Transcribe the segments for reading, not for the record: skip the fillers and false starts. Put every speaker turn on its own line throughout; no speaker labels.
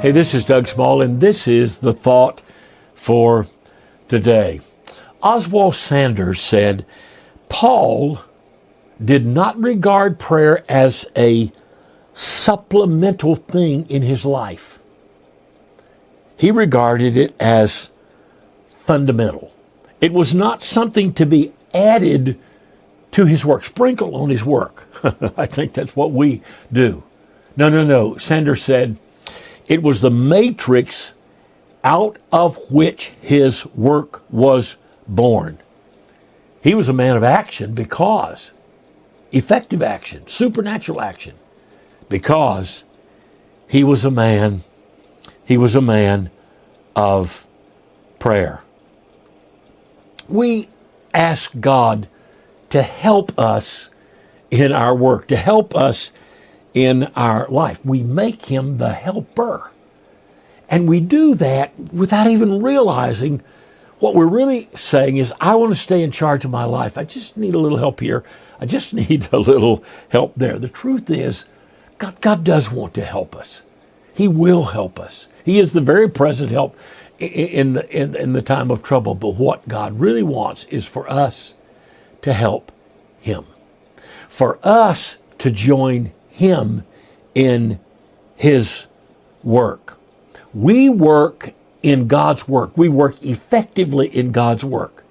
Hey, this is Doug Small, and this is the thought for today. Oswald Sanders said, Paul did not regard prayer as a supplemental thing in his life. He regarded it as fundamental. It was not something to be added to his work, sprinkle on his work. I think that's what we do. No. Sanders said, it was the matrix out of which his work was born. He was a man of action because, effective action, supernatural action, because he was a man of prayer. We ask God to help us in our work, to help us in our life. We make him the helper. And we do that without even realizing what we're really saying is, I want to stay in charge of my life. I just need a little help here. I just need a little help there. The truth is, God does want to help us. He will help us. He is the very present help in the time of trouble. But what God really wants is for us to help him, for us to join him in his work. We work in God's work. We work effectively in God's work.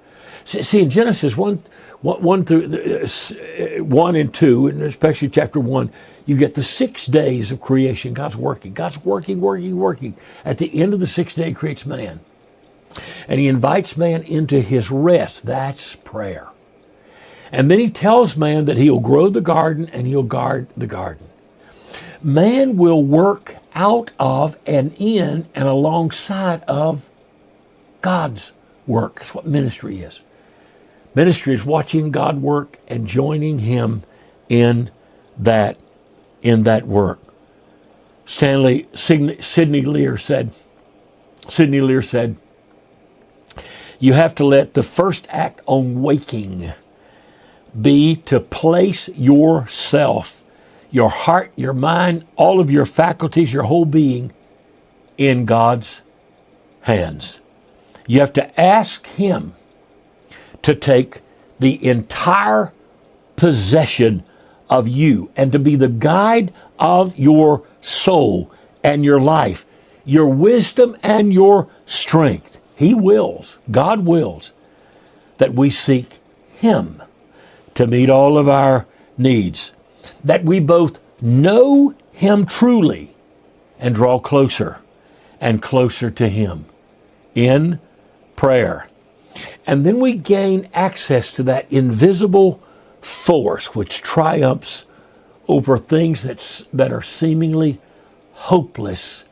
See, in Genesis 1 and 2, and especially chapter 1, you get the 6 days of creation. God's working. God's working. At the end of the 6th day, he creates man. And he invites man into his rest. That's prayer. And then he tells man that he'll grow the garden and he'll guard the garden. Man will work out of and in and alongside of God's work. That's what ministry is. Ministry is watching God work and joining him in that work. Sidney Lear said, you have to let the first act on waking be to place yourself, your heart, your mind, all of your faculties, your whole being in God's hands. You have to ask him to take the entire possession of you and to be the guide of your soul and your life, your wisdom and your strength. He wills, God wills, that we seek him to meet all of our needs, that we both know him truly and draw closer and closer to him in prayer. And then we gain access to that invisible force which triumphs over things that are seemingly hopeless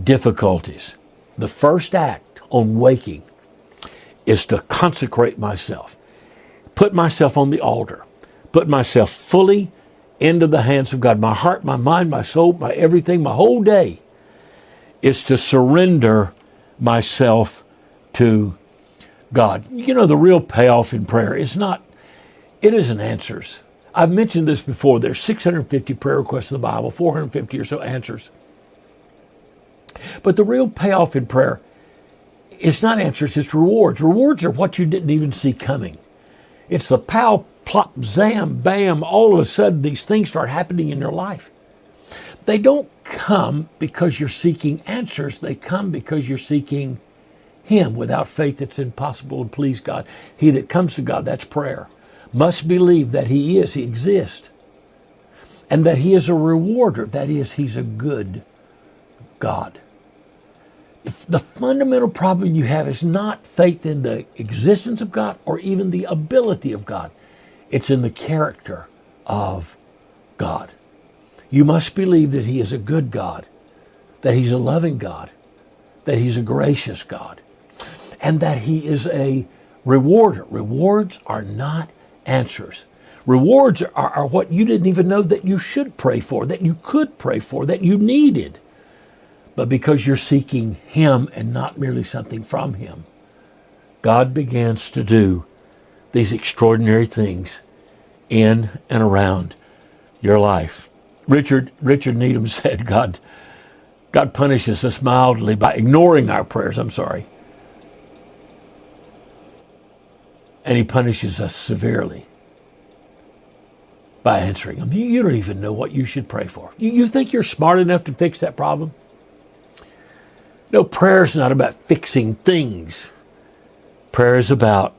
difficulties. The first act on waking is to consecrate myself, put myself on the altar, put myself fully into the hands of God. My heart, my mind, my soul, my everything, my whole day is to surrender myself to God. You know, the real payoff in prayer it isn't answers. I've mentioned this before. There's 650 prayer requests in the Bible, 450 or so answers. But the real payoff in prayer is not answers, it's rewards. Rewards are what you didn't even see coming. It's the pow, plop, zam, bam, all of a sudden these things start happening in your life. They don't come because you're seeking answers. They come because you're seeking him. Without faith, it's impossible to please God. He that comes to God, that's prayer, must believe that he exists, and that he is a rewarder. That is, he's a good God. If the fundamental problem you have is not faith in the existence of God or even the ability of God. It's in the character of God. You must believe that he is a good God, that he's a loving God, that he's a gracious God, and that he is a rewarder. Rewards are not answers. Rewards are what you didn't even know that you should pray for, that you could pray for, that you needed. But because you're seeking him and not merely something from him, God begins to do these extraordinary things in and around your life. Richard Needham said, God God punishes us mildly by ignoring our prayers, and He punishes us severely by answering them. You don't even know what you should pray for. You think you're smart enough to fix that problem? No, prayer is not about fixing things. Prayer is about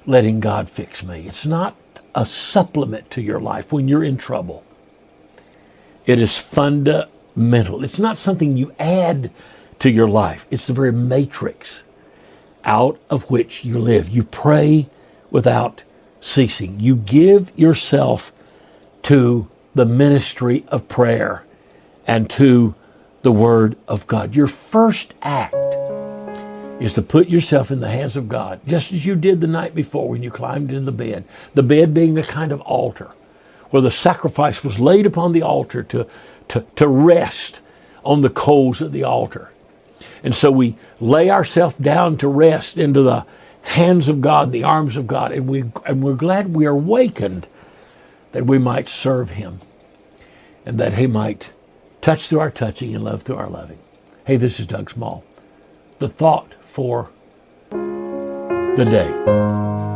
letting God fix me. It's not a supplement to your life when you're in trouble. It is fundamental. It's not something you add to your life. It's the very matrix out of which you live. You pray without ceasing. You give yourself to the ministry of prayer and to the Word of God. Your first act is to put yourself in the hands of God, just as you did the night before when you climbed into the bed being a kind of altar, where the sacrifice was laid upon the altar to rest on the coals of the altar. And so we lay ourselves down to rest into the hands of God, the arms of God, and we're glad we are awakened that we might serve Him and that He might touch through our touching and love through our loving. Hey, this is Doug Small. The thought for the day.